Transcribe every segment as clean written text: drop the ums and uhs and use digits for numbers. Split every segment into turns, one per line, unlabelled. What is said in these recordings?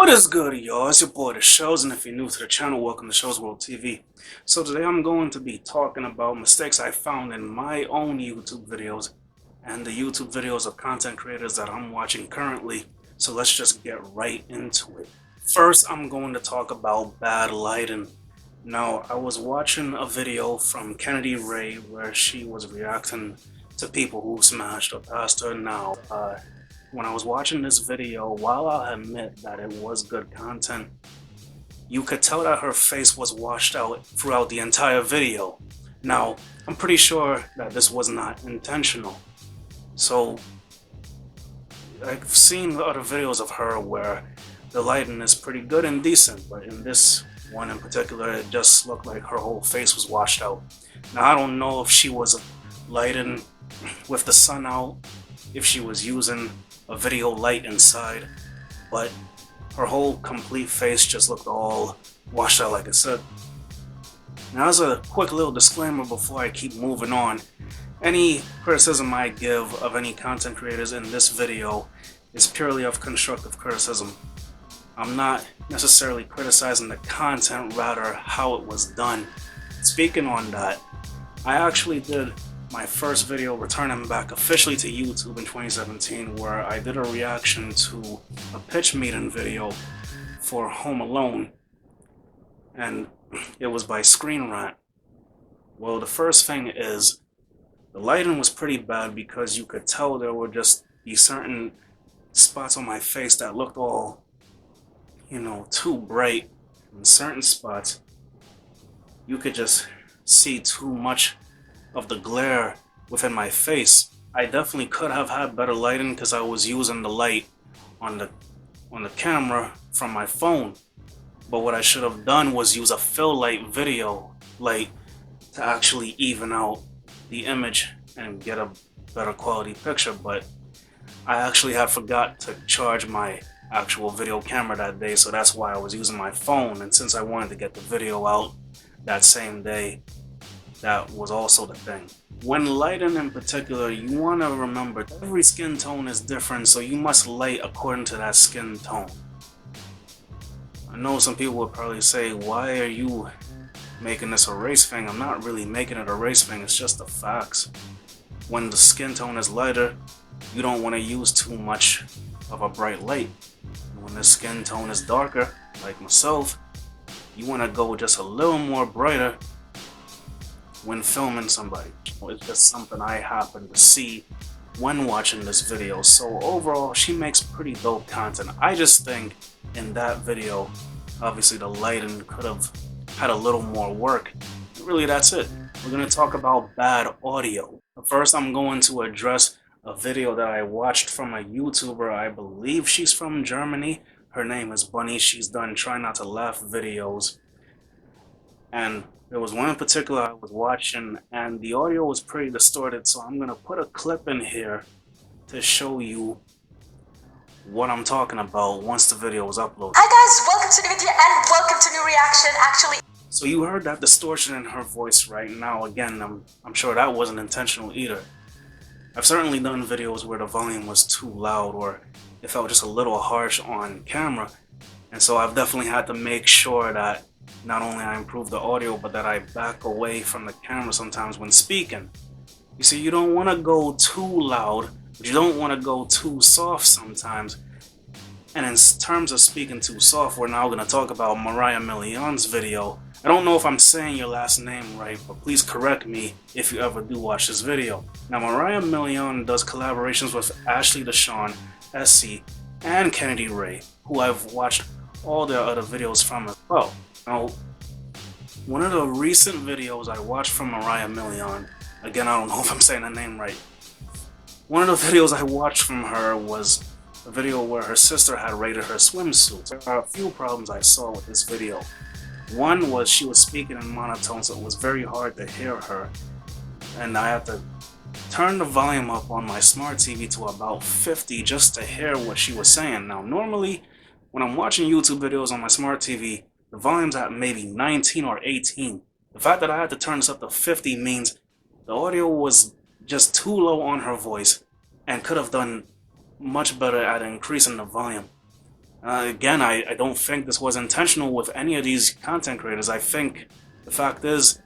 What is good, y'all? It's your boy, The Shows, and if you're new to the channel, welcome to Shows World TV. So today I'm going to be talking about mistakes I found in my own YouTube videos and the YouTube videos of content creators that I'm watching currently. So let's just get right into it. First, I'm going to talk about bad lighting. Now, I was watching a video from Kennedy Rae where she was reacting to people who smashed or passed her. Now, when I was watching this video, while I'll admit that it was good content, you could tell that her face was washed out throughout the entire video. Now, I'm pretty sure that this was not intentional. So, I've seen other videos of her where the lighting is pretty good and decent, but in this one in particular, it just looked like her whole face was washed out. Now, I don't know if she was lighting with the sun out, if she was using a video light inside, but her whole complete face just looked all washed out, like I said. Now, as a quick little disclaimer before I keep moving on, any criticism I give of any content creators in this video is purely of constructive criticism. I'm not necessarily criticizing the content, rather how it was done. Speaking on that, I actually did my first video returning back officially to YouTube in 2017, where I did a reaction to a pitch meeting video for Home Alone, and it was by Screen Rant. Well, the first thing is, the lighting was pretty bad because you could tell there were just these certain spots on my face that looked all, too bright. In certain spots, you could just see too much of the glare within my face. I definitely could have had better lighting because I was using the light on the camera from my phone. But what I should have done was use a fill light video light to actually even out the image and get a better quality picture. But I actually had forgot to charge my actual video camera that day, so that's why I was using my phone. And since I wanted to get the video out that same day, that was also the thing. When lighting in particular, you want to remember every skin tone is different, so you must light according to that skin tone. I know some people would probably say, why are you making this a race thing? I'm not really making it a race thing, it's just the facts. When the skin tone is lighter, you don't want to use too much of a bright light. When the skin tone is darker, like myself, you want to go just a little more brighter when filming somebody. It's just something I happened to see when watching this video. So overall, she makes pretty dope content. I just think in that video, obviously the lighting could have had a little more work. Really, that's it. We're going to talk about bad audio. First, I'm going to address a video that I watched from a YouTuber. I believe she's from Germany. Her name is Bunny. She's done Try Not to Laugh videos. And there was one in particular I was watching, and the audio was pretty distorted, so I'm going to put a clip in here to show you what I'm talking about once the video was uploaded.
Hi guys, welcome to the video and welcome to new reaction.
So you heard that distortion in her voice right now. Again, I'm sure that wasn't intentional either. I've certainly done videos where the volume was too loud or it felt just a little harsh on camera, and so I've definitely had to make sure that not only I improve the audio, but that I back away from the camera sometimes when speaking. You see, you don't want to go too loud, but you don't want to go too soft sometimes. And in terms of speaking too soft, we're now going to talk about Mariah Millian's video. I don't know if I'm saying your last name right, but please correct me if you ever do watch this video. Now, Mariah Millian does collaborations with Ashley Deshawn, SC, and Kennedy Rae, who I've watched all their other videos from as well. Now, one of the recent videos I watched from Mariah Millian, again, I don't know if I'm saying her name right. One of the videos I watched from her was a video where her sister had raided her swimsuit. There are a few problems I saw with this video. One was she was speaking in monotone, so it was very hard to hear her. And I had to turn the volume up on my smart TV to about 50 just to hear what she was saying. Now, normally, when I'm watching YouTube videos on my smart TV, the volume's at maybe 19 or 18. The fact that I had to turn this up to 50 means the audio was just too low on her voice and could have done much better at increasing the volume. Again, I don't think this was intentional with any of these content creators. I think the fact is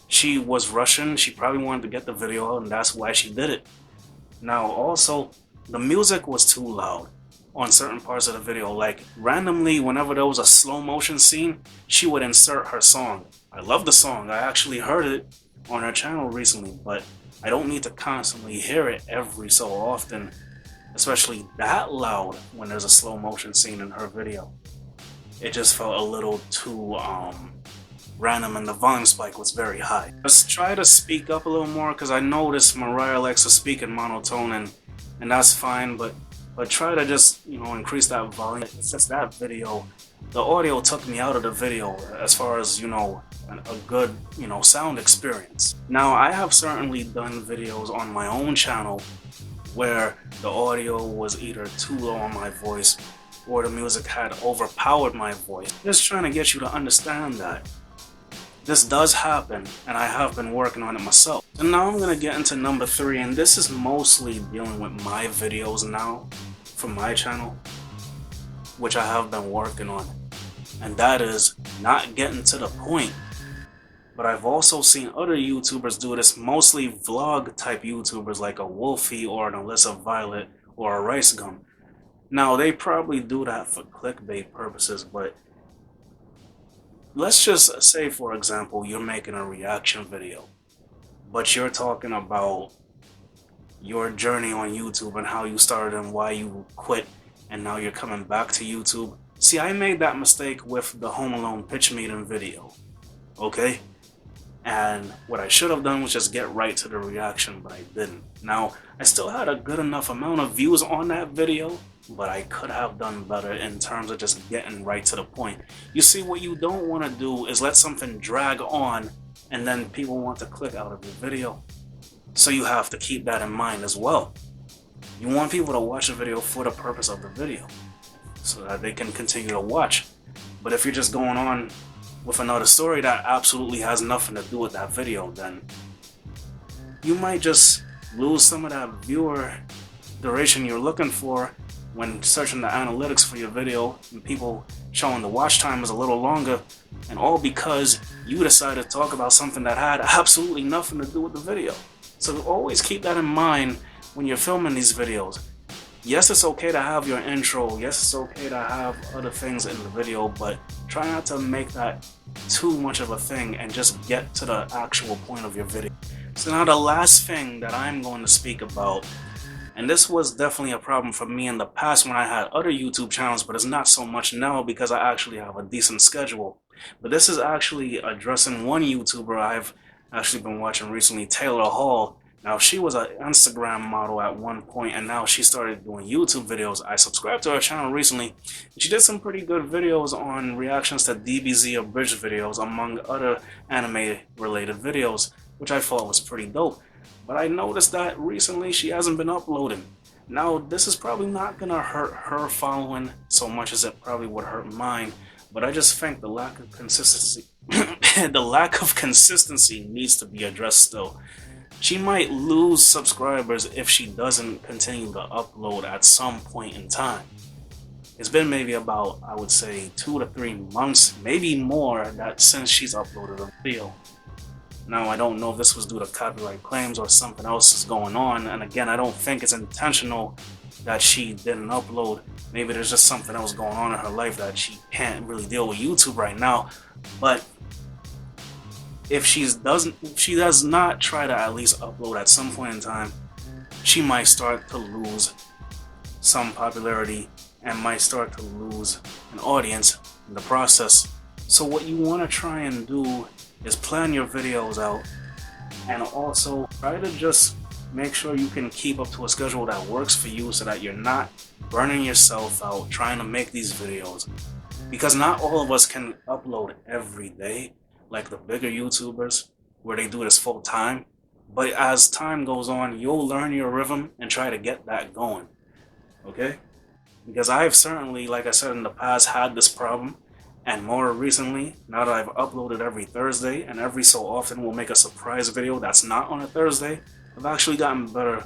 she was rushing. She probably wanted to get the video out, and that's why she did it. Now, also, the music was too loud on certain parts of the video. Like, randomly, whenever there was a slow motion scene, she would insert her song. I love the song. I actually heard it on her channel recently, but I don't need to constantly hear it every so often, especially that loud when there's a slow motion scene in her video. It just felt a little too random, and the volume spike was very high. Let's try to speak up a little more, because I noticed Mariah likes to speak in monotone, and that's fine, but try to just, you know, increase that volume. It's just that video, the audio took me out of the video as far as, you know, a good, you know, sound experience. Now, I have certainly done videos on my own channel where the audio was either too low on my voice or the music had overpowered my voice. Just trying to get you to understand that this does happen, and I have been working on it myself. And now I'm going to get into number 3, and this is mostly dealing with my videos now from my channel, which I have been working on, and that is not getting to the point. But I've also seen other YouTubers do this, mostly vlog type YouTubers like a Wolfie or an Alyssa Violet or a Rice Gum. Now, they probably do that for clickbait purposes, but let's just say, for example, you're making a reaction video, but you're talking about your journey on YouTube and how you started and why you quit, and now you're coming back to YouTube. See, I made that mistake with the Home Alone pitch meeting video, okay? And what I should have done was just get right to the reaction, but I didn't. Now, I still had a good enough amount of views on that video, but I could have done better in terms of just getting right to the point. You see, what you don't want to do is let something drag on and then people want to click out of your video. So you have to keep that in mind as well. You want people to watch the video for the purpose of the video, so that they can continue to watch. But if you're just going on with another story that absolutely has nothing to do with that video, then you might just lose some of that viewer duration you're looking for when searching the analytics for your video, and people showing the watch time is a little longer, and all because you decided to talk about something that had absolutely nothing to do with the video. So always keep that in mind when you're filming these videos. Yes, it's okay to have your intro. Yes, it's okay to have other things in the video, but try not to make that too much of a thing and just get to the actual point of your video. So now the last thing that I'm going to speak about, and this was definitely a problem for me in the past when I had other YouTube channels, but it's not so much now because I actually have a decent schedule. But this is actually addressing one YouTuber I've actually been watching recently, Taylor Hall. Now, she was an Instagram model at one point, and now she started doing YouTube videos. I subscribed to her channel recently, and she did some pretty good videos on reactions to DBZ abridged videos, among other anime-related videos, which I thought was pretty dope. But I noticed that recently she hasn't been uploading. Now, this is probably not gonna hurt her following so much as it probably would hurt mine, but I just think the lack of consistency needs to be addressed still. She might lose subscribers if she doesn't continue to upload at some point in time. It's been maybe about, I would say, 2 to 3 months, maybe more, that since she's uploaded a video. Now, I don't know if this was due to copyright claims or something else is going on, and again, I don't think it's intentional that she didn't upload. Maybe there's just something else going on in her life that she can't really deal with YouTube right now. But if she does not try to at least upload at some point in time, she might start to lose some popularity and might start to lose an audience in the process. So what you want to try and do is plan your videos out, and also try to just make sure you can keep up to a schedule that works for you, so that you're not burning yourself out trying to make these videos. Because not all of us can upload every day like the bigger YouTubers where they do this full time. But as time goes on, you'll learn your rhythm and try to get that going, okay? Because I've certainly, like I said in the past, had this problem. And more recently, now that I've uploaded every Thursday and every so often will make a surprise video that's not on a Thursday, I've actually gotten better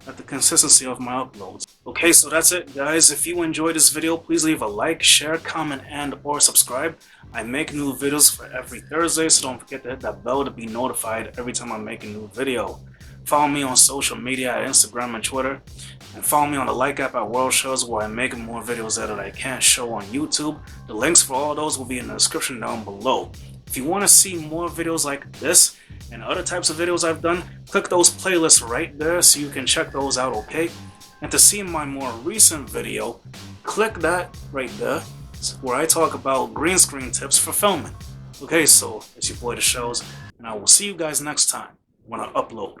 at the consistency of my uploads. Okay, so that's it, guys. If you enjoyed this video, please leave a like, share, comment, and or subscribe. I make new videos for every Thursday, so don't forget to hit that bell to be notified every time I make a new video. Follow me on social media at Instagram and Twitter, and follow me on the like app at World Shows, where I make more videos that I can't show on YouTube. The links for all those will be in the description down below. If you want to see more videos like this and other types of videos I've done, click those playlists right there so you can check those out, okay? And to see my more recent video, click that right there where I talk about green screen tips for filming. Okay, so it's your boy The Shows, and I will see you guys next time when I upload.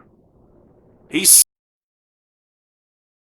Peace.